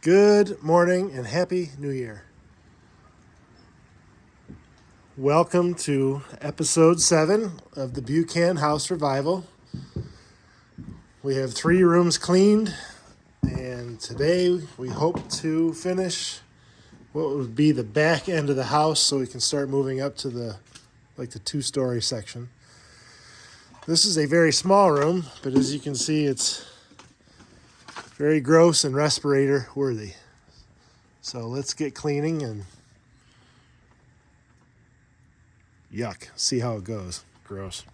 Good morning and Happy New Year. Welcome to episode 7 of the Buchan House Revival. We have 3 rooms cleaned, and today we hope to finish what would be the back end of the house so we can start moving up to the 2-story section. This is a very small room, but as you can see, it's very gross and respirator worthy. So let's get cleaning and yuck, see how it goes. Gross.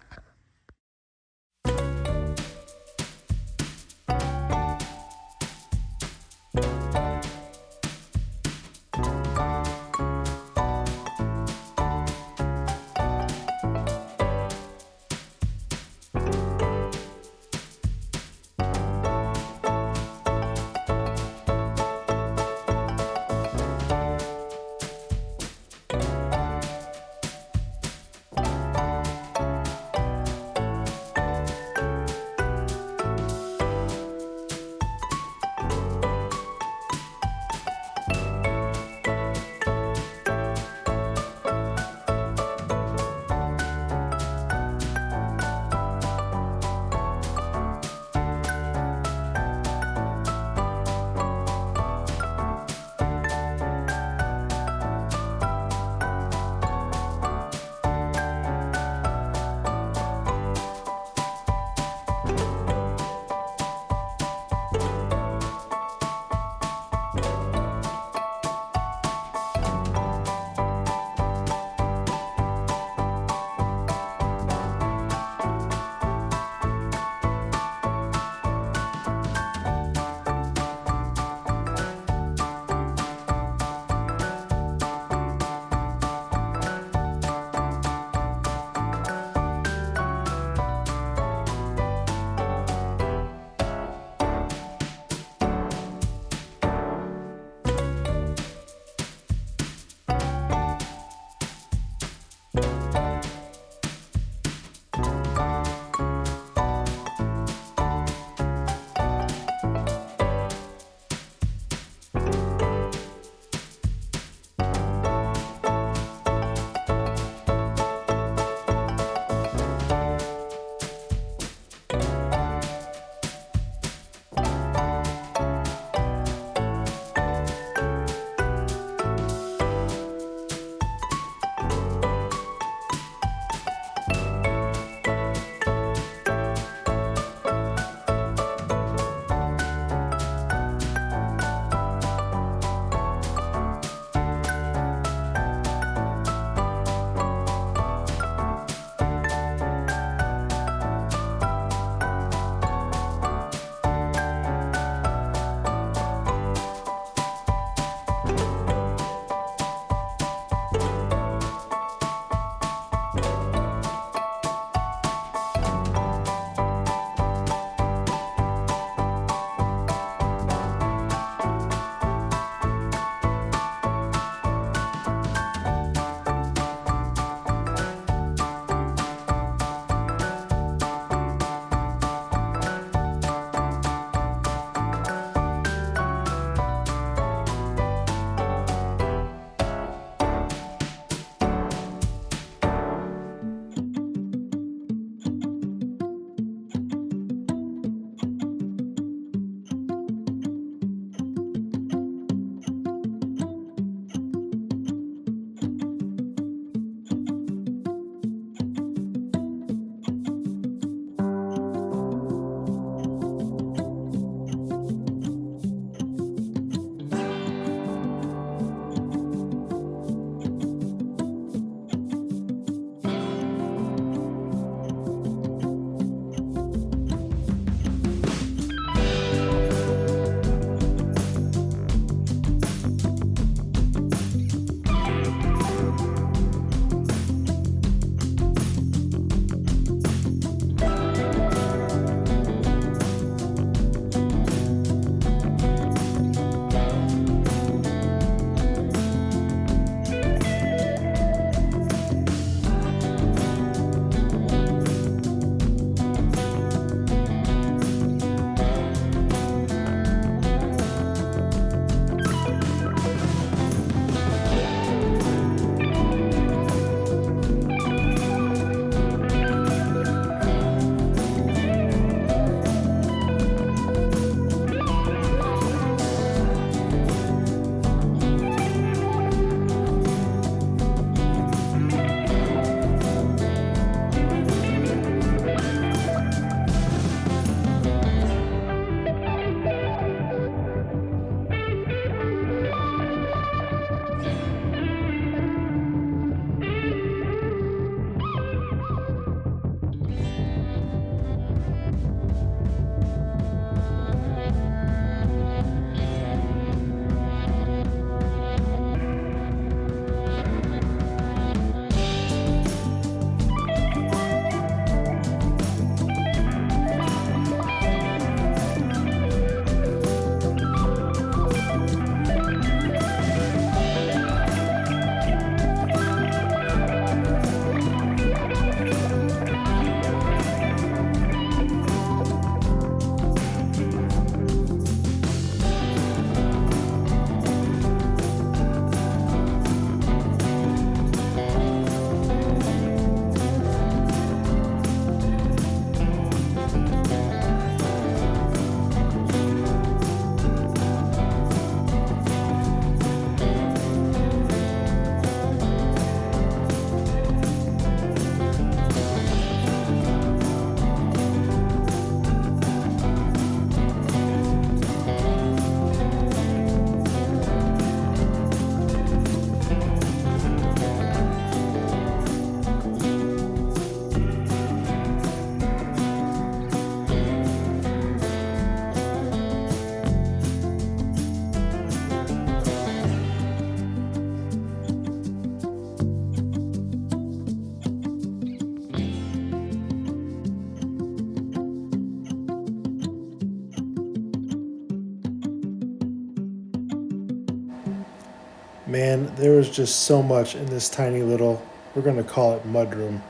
man, there was just so much in this tiny little, we're going to call it mudroom.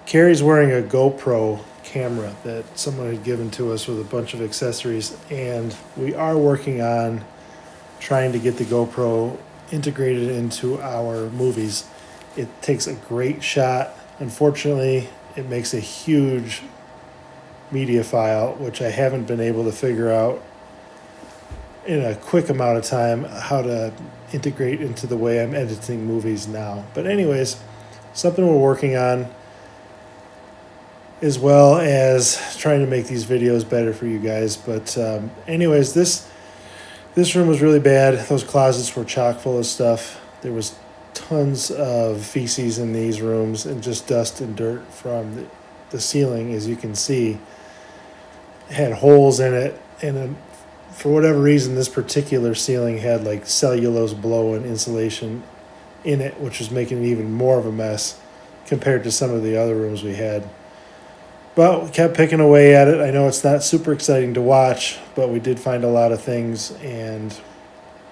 Kerrie's wearing a GoPro camera that someone had given to us with a bunch of accessories, and we are working on trying to get the GoPro integrated into our movies. It takes a great shot. Unfortunately, it makes a huge media file, which I haven't been able to figure out in a quick amount of time how to integrate into the way I'm editing movies now. But anyways, something we're working on, as well as trying to make these videos better for you guys. But anyways, this room was really bad. Those closets were chock full of stuff. There was tons of feces in these rooms and just dust and dirt from the ceiling, as you can see. It had holes in it, and for whatever reason, this particular ceiling had like cellulose blow and insulation in it, which was making it even more of a mess compared to some of the other rooms we had. But we kept picking away at it. I know it's not super exciting to watch, but we did find a lot of things, and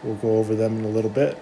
we'll go over them in a little bit.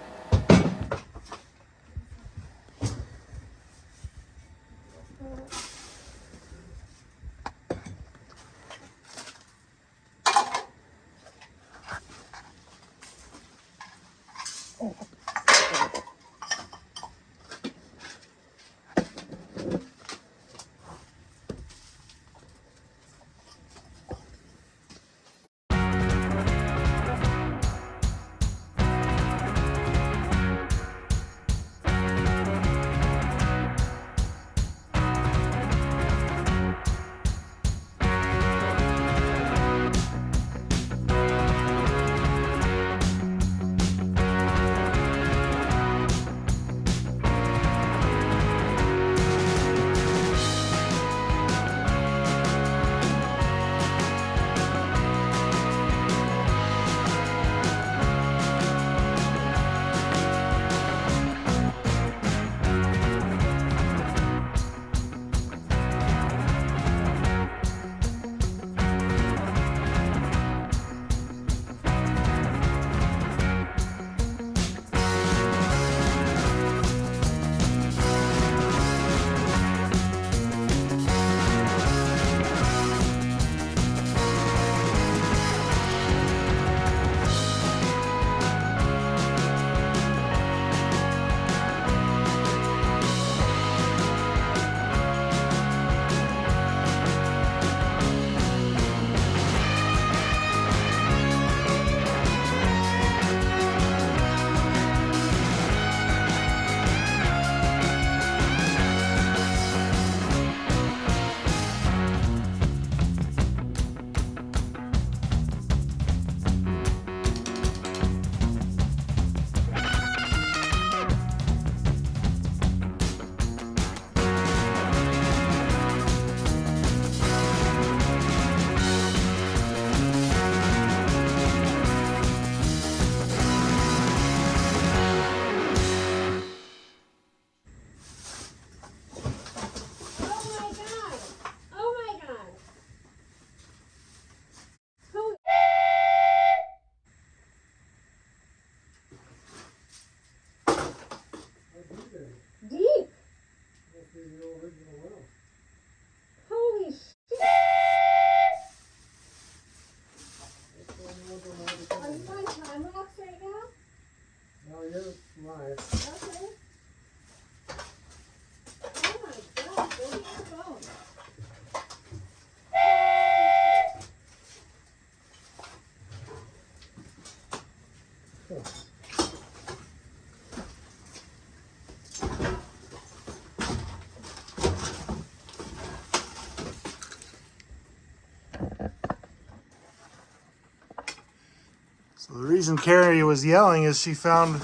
So the reason Kerrie was yelling is she found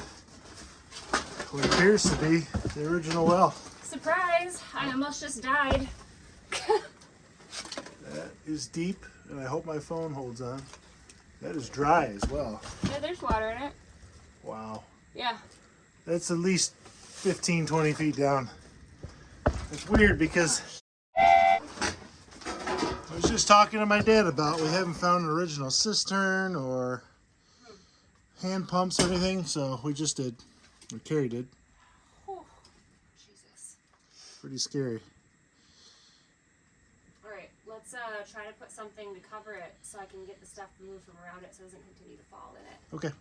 what appears to be the original well. Surprise! I almost just died. That is deep, and I hope my phone holds on. That is dry as well. Yeah, there's water in it. Wow. Yeah. That's at least 15, 20 feet down. It's weird because I was just talking to my dad about we haven't found an original cistern or hand pumps or anything, so we just did. Or Kerrie did. Oh, Jesus. Pretty scary. All right, let's try to put something to cover it so I can get the stuff removed from around it so it doesn't continue to fall in it. Okay.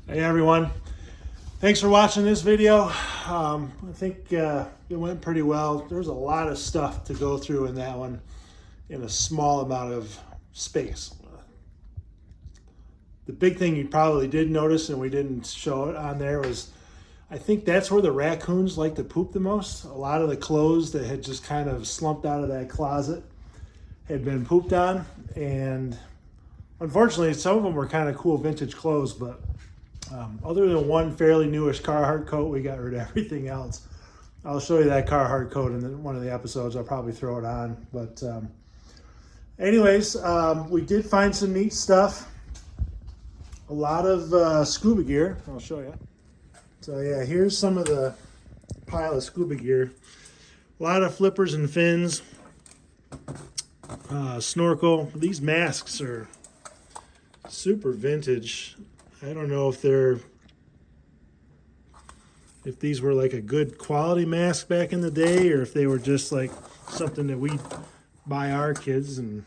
Hey everyone, thanks for watching this video. I think it went pretty well. There's a lot of stuff to go through in that one in a small amount of space. The big thing you probably did notice, and we didn't show it on there, was I think that's where the raccoons like to poop the most. A lot of the clothes that had just kind of slumped out of that closet had been pooped on, and unfortunately some of them were kind of cool vintage clothes, but other than one fairly newish Carhartt coat, we got rid of everything else. I'll show you that Carhartt coat in one of the episodes. I'll probably throw it on. But anyways, we did find some neat stuff. A lot of scuba gear. I'll show you. So yeah, here's some of the pile of scuba gear. A lot of flippers and fins. Snorkel. These masks are super vintage. I don't know if these were like a good quality mask back in the day, or if they were just like something that we buy our kids and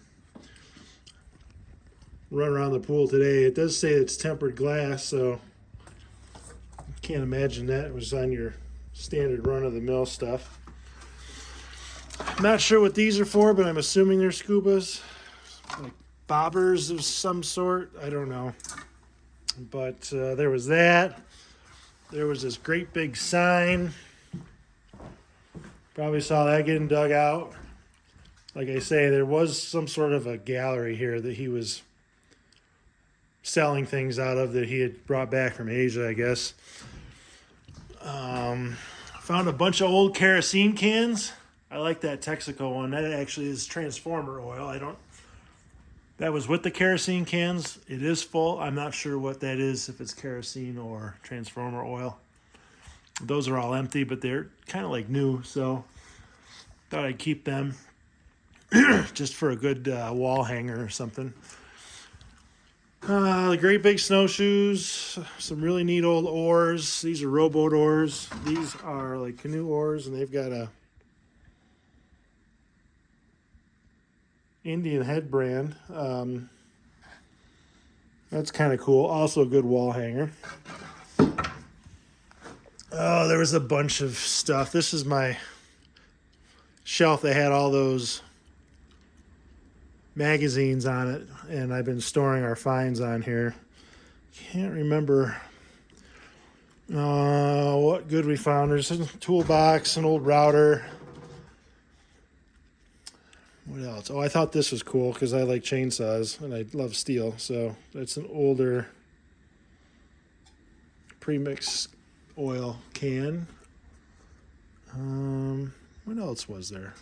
run around the pool today. It does say it's tempered glass, so I can't imagine that was on your standard run-of-the-mill stuff. I'm not sure what these are for, but I'm assuming they're scubas, like bobbers of some sort. I don't know. But there was that. There was this great big sign. Probably saw that getting dug out. Like I say, there was some sort of a gallery here that he was selling things out of that he had brought back from Asia, I guess. Found a bunch of old kerosene cans. I like that Texaco one. That actually is transformer oil. I don't That was with the kerosene cans. It is full. I'm not sure what that is, if it's kerosene or transformer oil. Those are all empty, but they're kind of like new, so thought I'd keep them just for a good wall hanger or something. The great big snowshoes, some really neat old oars. These are rowboat oars. These are like canoe oars, and they've got a Indian head brand. That's kind of cool. Also a good wall hanger. Oh, there was a bunch of stuff. This is my shelf that had all those magazines on it, and I've been storing our finds on here. Can't remember what good we found. There's a toolbox, an old router. What else? Oh, I thought this was cool because I like chainsaws and I love steel. So it's an older premix oil can. What else was there?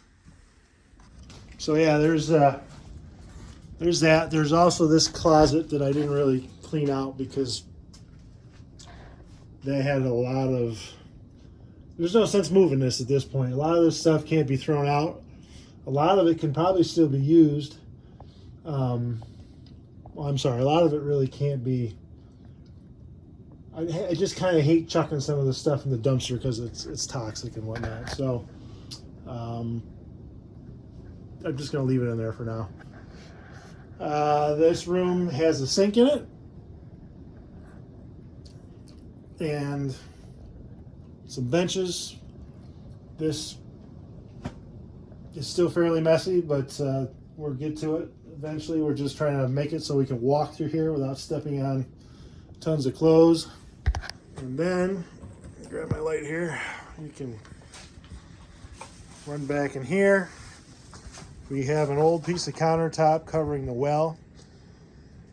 So yeah, there's that. There's also this closet that I didn't really clean out because they had a lot of. There's no sense moving this at this point. A lot of this stuff can't be thrown out. A lot of it can probably still be used. I'm sorry, a lot of it really can't be. I just kind of hate chucking some of the stuff in the dumpster because it's toxic and whatnot. So I'm just going to leave it in there for now. This room has a sink in it. And some benches. This is still fairly messy, but we'll get to it eventually. We're just trying to make it so we can walk through here without stepping on tons of clothes. And then, grab my light here. You can run back in here. We have an old piece of countertop covering the well.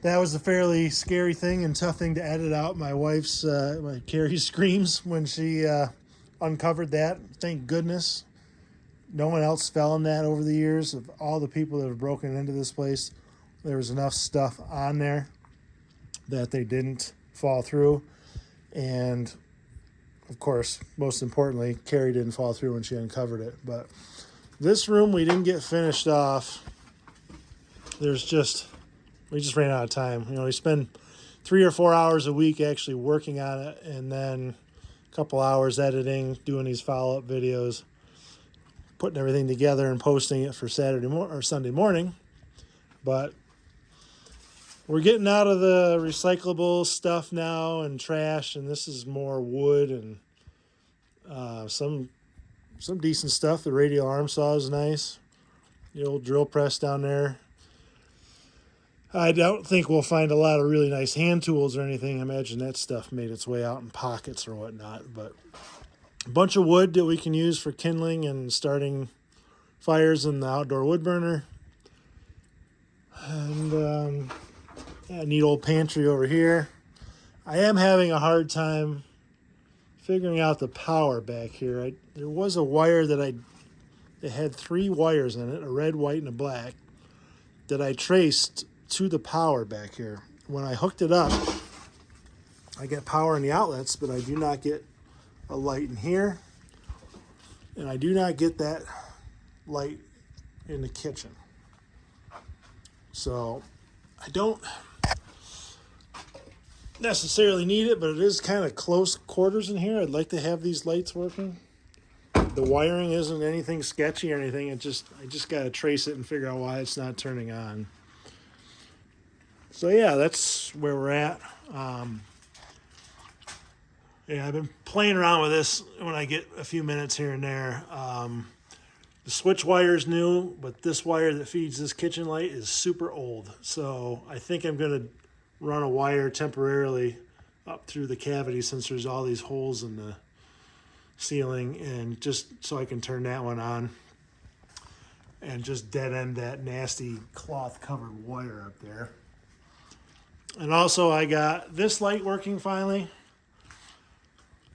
That was a fairly scary thing and tough thing to edit out. My wife's, my Kerrie's screams when she uncovered that. Thank goodness no one else fell in that over the years. Of all the people that have broken into this place, there was enough stuff on there that they didn't fall through. And of course, most importantly, Kerrie didn't fall through when she uncovered it. But this room we didn't get finished off. We just ran out of time. You know, we spend 3 or 4 hours a week actually working on it, and then a couple hours editing, doing these follow-up videos, putting everything together and posting it for Sunday morning. But we're getting out of the recyclable stuff now and trash, and this is more wood and some decent stuff. The radial arm saw is nice. The old drill press down there. I don't think we'll find a lot of really nice hand tools or anything. I imagine that stuff made its way out in pockets or whatnot. But a bunch of wood that we can use for kindling and starting fires in the outdoor wood burner. And a neat old pantry over here. I am having a hard time figuring out the power back here. There was a wire that it had 3 wires in it, a red, white, and a black, that I traced to the power back here. When I hooked it up, I get power in the outlets, but I do not get a light in here, and I do not get that light in the kitchen. So I don't necessarily need it, but it is kind of close quarters in here. I'd like to have these lights working. The wiring isn't anything sketchy or anything. I just got to trace it and figure out why it's not turning on. So yeah, that's where we're at. Yeah, I've been playing around with this when I get a few minutes here and there. The switch wire is new, but this wire that feeds this kitchen light is super old. So I think I'm going to run a wire temporarily up through the cavity since there's all these holes in the ceiling, and just so I can turn that one on and just dead end that nasty cloth covered wire up there. And also I got this light working finally,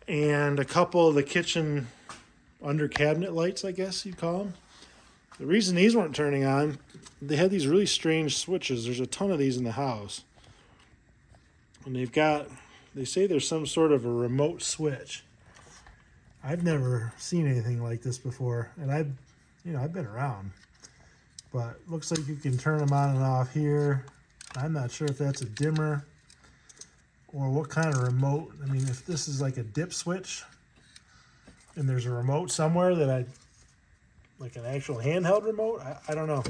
and a couple of the kitchen under cabinet lights, I guess you'd call them. The reason these weren't turning on, they had these really strange switches. There's a ton of these in the house. And they say there's some sort of a remote switch. I've never seen anything like this before, and I've been around. But looks like you can turn them on and off here. I'm not sure if that's a dimmer or what kind of remote. I mean, if this is like a dip switch and there's a remote somewhere like an actual handheld remote, I don't know.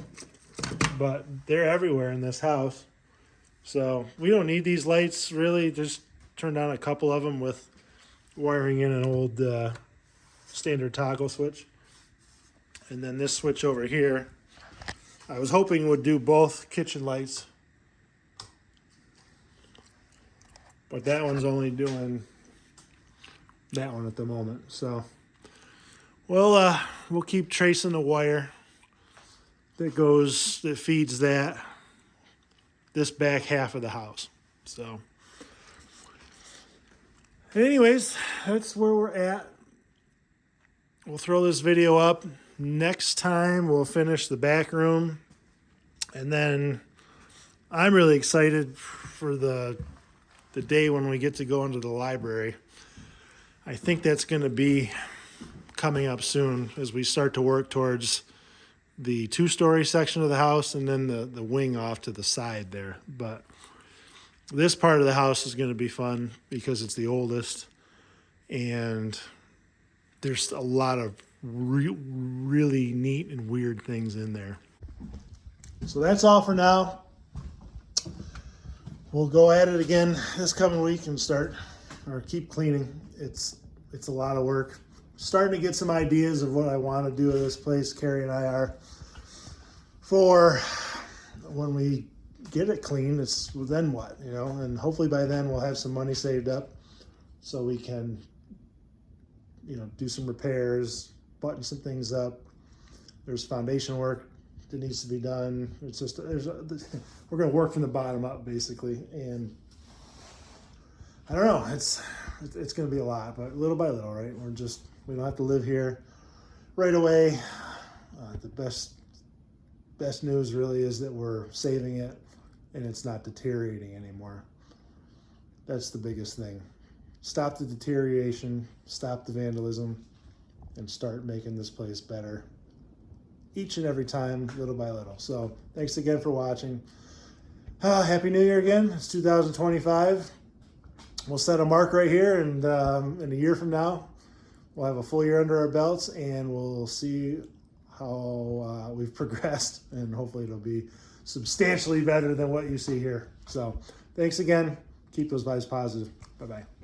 But they're everywhere in this house. So we don't need these lights really. Just turned on a couple of them with wiring in an old standard toggle switch. And then this switch over here, I was hoping would do both kitchen lights. But that one's only doing that one at the moment. So we'll keep tracing the wire that feeds this back half of the house. So anyways, that's where we're at. We'll throw this video up. Next time we'll finish the back room. And then I'm really excited for the day when we get to go into the library. I think that's going to be coming up soon as we start to work towards the 2-story section of the house and then the wing off to the side there. But this part of the house is going to be fun because it's the oldest, and there's a lot of really neat and weird things in there. So that's all for now. We'll go at it again this coming week and keep cleaning. It's a lot of work. Starting to get some ideas of what I want to do with this place. Kerrie and I are. For when we get it clean, then what, and hopefully by then we'll have some money saved up so we can, do some repairs, button some things up. There's foundation work that needs to be done. It's just, we're going to work from the bottom up basically. And I don't know, it's going to be a lot, but little by little, right? We don't have to live here right away. The best news really is that we're saving it and it's not deteriorating anymore. That's the biggest thing. Stop the deterioration, stop the vandalism, and start making this place better each and every time, little by little. So thanks again for watching. Happy New Year again. It's 2025. We'll set a mark right here, and in a year from now, we'll have a full year under our belts, and we'll see how we've progressed, and hopefully it'll be substantially better than what you see here. So thanks again. Keep those vibes positive. Bye-bye.